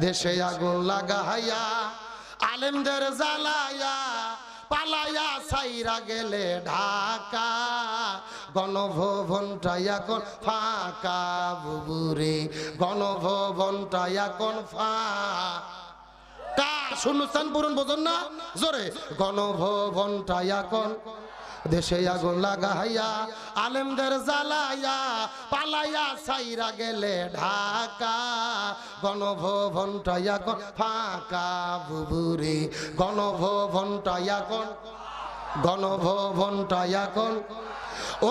দেশে আগুন লাগাইয়া আলেমদের জ্বালাইয়া পালাইয়া সাইরা গেলে ঢাকা, গণভবনটা এখন ফাঁকা বুবুরে, গণভবনটা এখন ফাঁকা। শুনছেন পুরন বোঝেন না জোরে, গণভবনটা এখন দেশে আগুন লাগাইয়া আলেমদের জ্বালাইয়া পালাইয়া সাইরা গেলে ঢাকা, গণভবনটা এখন ফাঁকা বুবুরে, গণভবনটা এখন, গণভবনটা এখন।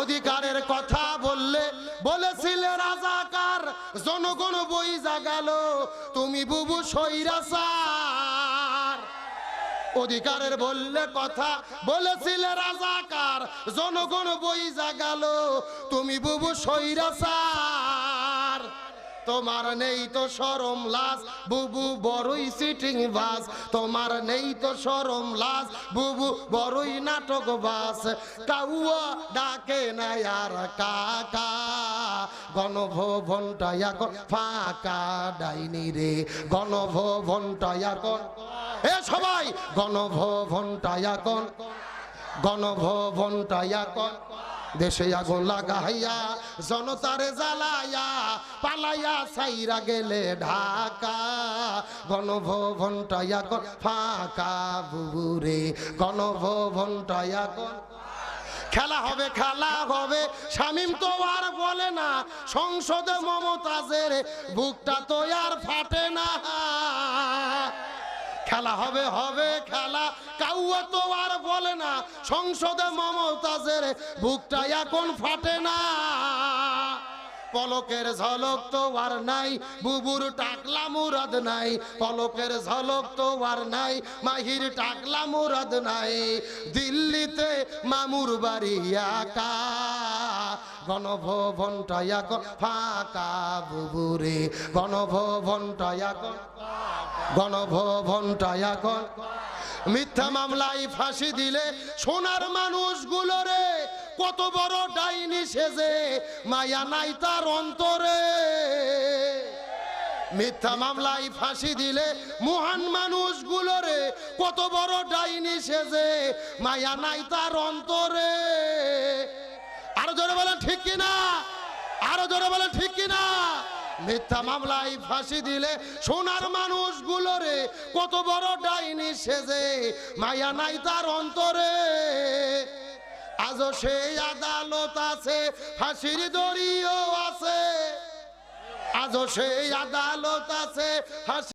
অধিকারের কথা বললে বলেছিলে রাজাকার, জনগণ বইজা গেল তুমি বুবু স্বৈরাচার। অধিকারের বললে কথা বলেছিলে রাজাকার, জনগণ বইজা গেল তুমি বুবু স্বৈরাচার। তোমার নেই তো শরম লাজ বুবু বড়ই সিটিং বাস, তোমার নেই তো শরম লাজ বুবু বড়ই নাটক বাস। কাউয়া ডাকে না আর কাকা, গণভবনটা এখন ফাঁকা ডাইনি রে, গণভবনটা এখন। এ সবাই গণভবনটা এখন, গণভবনটা এখন। দেশে আগুন লাগাইয়া জনতারে জ্বালাইয়া পালাইয়া সাইরা গেলে ঢাকা, গণভবনটা এখন ফাঁকা বুবুরে, গণভবনটা এখন। খেলা হবে খেলা হবে শামীম তো আর বলে না, সংসদে মমতাজের বুকটা তো আর ফাটে না। খেলা হবে হবে খেলা কাউয়া তো আর বলে না, সংসদে মমতাজের বুকটা এখন ফাটে না। পলকের ঝলক তো আর নাই বুবুর টাকলা মুরাদ নাই, পলকের ঝলক তো আর নাই মাহির টাকলা মুরাদ নাই। দিল্লিতে মামুর বাড়ি একা, গণভবনটা এখন ফাঁকা বুবুরে, গণভবনটা এখন, গণভবনটা এখন। মিথ্যা মামলায় ফাঁসি দিলে সোনার মানুষগুলো রে, কত বড় ডাইনি সেজে মায়া নাই তার অন্তরে। মিথ্যা মামলায় ফাঁসি দিলে মহান মানুষগুলো রে, কত বড় ডাইনি সেজে মায়া নাই তার অন্তরে। আরো জোরে বলেন ঠিক কিনা, আরো জোরে বলেন ঠিক কিনা। মিথ্যা মামলায় ফাঁসি দিলে সোনার মানুষগুলো রে, কত বড় ডাইনি সেজে মায়া নাই তার অন্তরে। আজও সেই আদালত আছে, ফাঁসির দড়িও আছে, আজও সেই আদালত আছে।